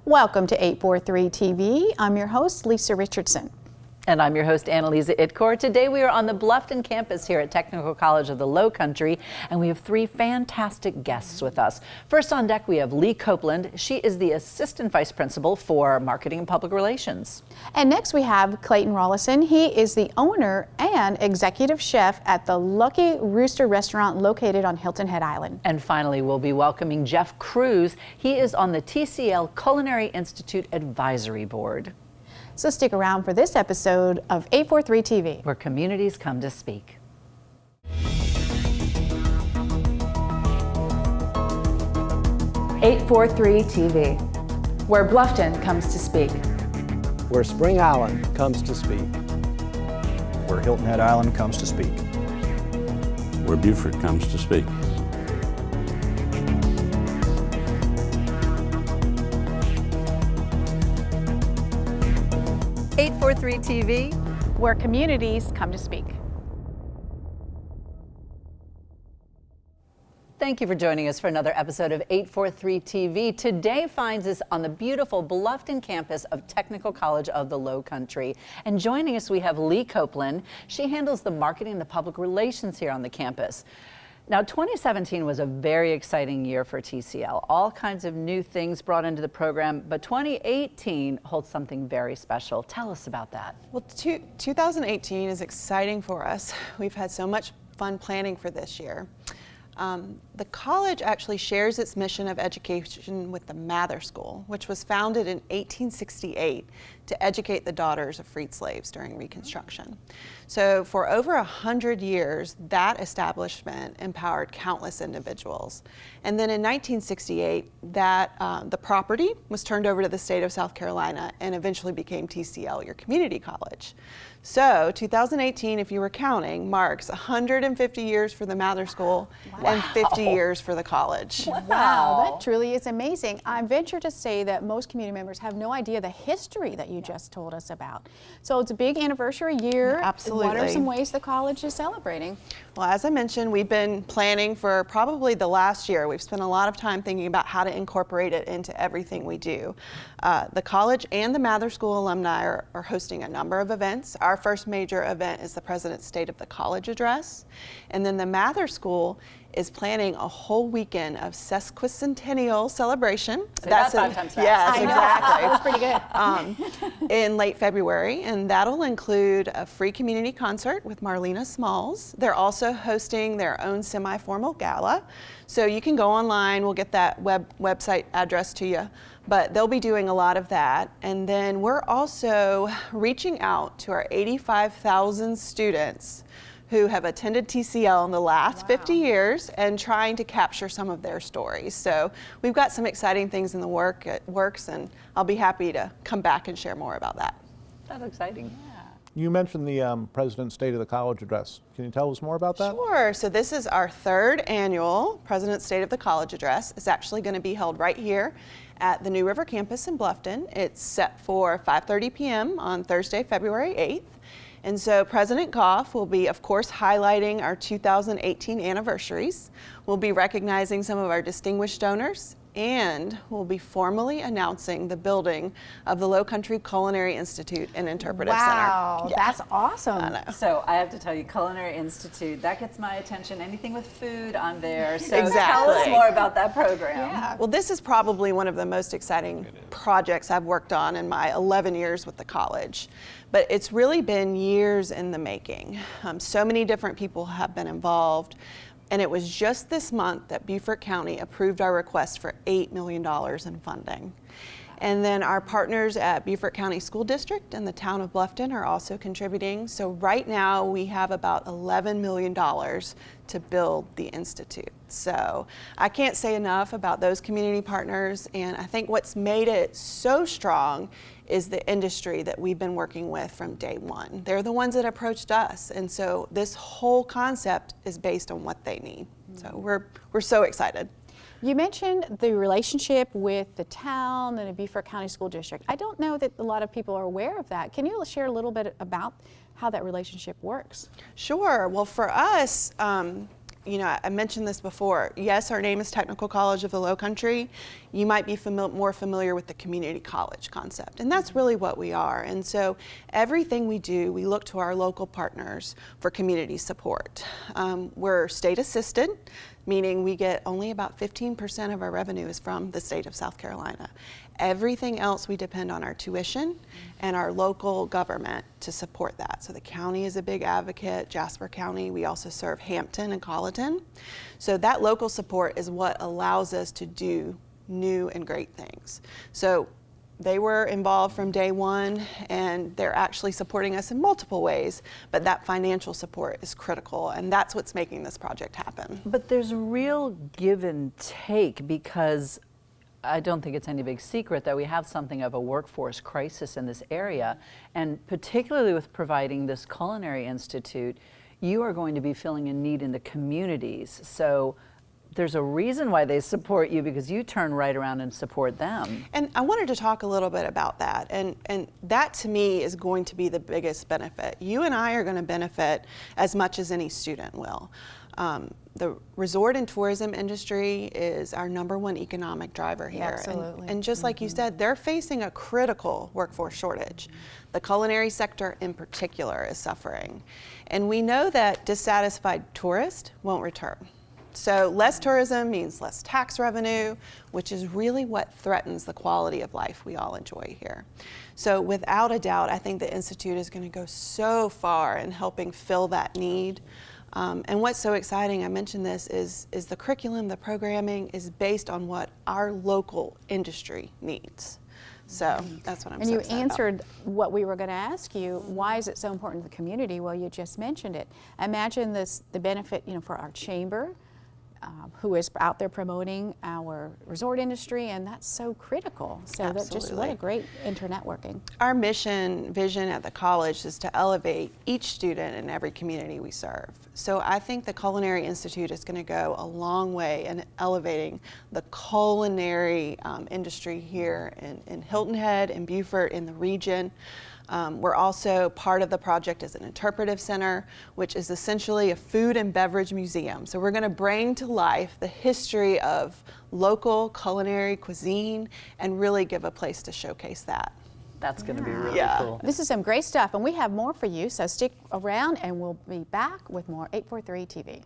Welcome to 843 TV. I'm your host, Lisa Richardson. And I'm your host, Annalisa Itkor. Today we are on the Bluffton campus here at Technical College of the Low Country, and we have three fantastic guests with us. First on deck, we have Leigh Copeland. She is the Assistant Vice Principal for Marketing and Public Relations. And next we have Clayton Rollison. He is the owner and executive chef at the Lucky Rooster restaurant located on Hilton Head Island. And finally, we'll be welcoming Jeff Cruz. He is on the TCL Culinary Institute Advisory Board. So stick around for this episode of 843 TV, where communities come to speak. 843 TV, where Bluffton comes to speak. Where Spring Island comes to speak. Where Hilton Head Island comes to speak. Where Beaufort comes to speak. TV, where communities come to speak. Thank you for joining us for another episode of 843 TV. Today finds us on the beautiful Bluffton campus of Technical College of the Low Country. And joining us we have Leigh Copeland. She handles the marketing and the public relations here on the campus. Now, 2017 was a very exciting year for TCL. All kinds of new things brought into the program, but 2018 holds something very special. Tell us about that. Well, 2018 is exciting for us. We've had so much fun planning for this year. The college actually shares its mission of education with the Mather School, which was founded in 1868 to educate the daughters of freed slaves during Reconstruction. So for over 100 years, that establishment empowered countless individuals. And then in 1968, the property was turned over to the state of South Carolina and eventually became TCL, your community college. So 2018, if you were counting, marks 150 years for the Mather School and 50 years for the college. Wow, that truly is amazing. I venture to say that most community members have no idea the history that you just told us about. So it's a big anniversary year. Absolutely. What are some ways the college is celebrating? Well, as I mentioned, we've been planning for probably the last year. We've spent a lot of time thinking about how to incorporate it into everything we do. The college and the Mather School alumni are hosting a number of events. Our first major event is the President's State of the College Address. And then the Mather School is planning a whole weekend of sesquicentennial celebration. That's 5 times fast. Yes, exactly. That was pretty good. In late February, and that'll include a free community concert with Marlena Smalls. They're also hosting their own semi-formal gala. So you can go online, we'll get that website address to you, but they'll be doing a lot of that. And then we're also reaching out to our 85,000 students who have attended TCL in the last 50 years and trying to capture some of their stories. So we've got some exciting things in the works, and I'll be happy to come back and share more about that. That's exciting. You mentioned the President's State of the College Address. Can you tell us more about that? Sure. So this is our 3rd annual President's State of the College Address. It's actually going to be held right here at the New River campus in Bluffton. It's set for 5:30 p.m. on Thursday, February 8th. And so President Goff will be, of course, highlighting our 2018 anniversaries. We'll be recognizing some of our distinguished donors, and we'll be formally announcing the building of the Low Country Culinary Institute and Interpretive Center. Wow, that's awesome. I know. So I have to tell you, Culinary Institute, that gets my attention. Anything with food, I'm there. So Exactly. Tell us more about that program. Yeah. Well, this is probably one of the most exciting projects I've worked on in my 11 years with the college. But it's really been years in the making. So many different people have been involved. And it was just this month that Beaufort County approved our request for $8 million in funding. And then our partners at Beaufort County School District and the town of Bluffton are also contributing. So right now we have about $11 million to build the Institute. So I can't say enough about those community partners, and I think what's made it so strong is the industry that we've been working with from day one. They're the ones that approached us, and so this whole concept is based on what they need. So we're so excited. You mentioned the relationship with the town and the Beaufort County School District. I don't know that a lot of people are aware of that. Can you share a little bit about how that relationship works? Sure. Well, for us, you know, I mentioned this before. Yes, our name is Technical College of the Low Country. You might be more familiar with the community college concept, and that's really what we are. And so everything we do, we look to our local partners for community support. We're state assisted, meaning we get only about 15% of our revenue is from the state of South Carolina. Everything else we depend on our tuition and our local government to support that. So the county is a big advocate, Jasper County. We also serve Hampton and Colleton. So that local support is what allows us to do new and great things. So they were involved from day one, and they're actually supporting us in multiple ways, but that financial support is critical, and that's what's making this project happen. But there's real give and take, because I don't think it's any big secret that we have something of a workforce crisis in this area, and particularly with providing this Culinary Institute, you are going to be filling a need in the communities. So there's a reason why they support you, because you turn right around and support them. And I wanted to talk a little bit about that, and that to me is going to be the biggest benefit. You and I are going to benefit as much as any student will. The resort and tourism industry is our #1 economic driver here. Absolutely. And just like you said, they're facing a critical workforce shortage. The culinary sector in particular is suffering. And we know that dissatisfied tourists won't return. So less tourism means less tax revenue, which is really what threatens the quality of life we all enjoy here. So without a doubt, I think the Institute is going to go so far in helping fill that need. And what's so exciting, I mentioned this, is the curriculum, the programming is based on what our local industry needs. So that's what I'm and so you excited answered what we were going to ask you. Why is it so important to the community? Well, you just mentioned it. Imagine the benefit, you know, for our chamber, who is out there promoting our resort industry, and that's so critical. So that's just what a great internetworking. Our mission, vision at the college is to elevate each student in every community we serve. So I think the Culinary Institute is going to go a long way in elevating the culinary industry here in Hilton Head, in Beaufort, in the region. We're also part of the project as an Interpretive Center, which is essentially a food and beverage museum. So we're going to bring to life the history of local culinary cuisine and really give a place to showcase that. That's going to be really cool. This is some great stuff, and we have more for you, so stick around and we'll be back with more 843 TV.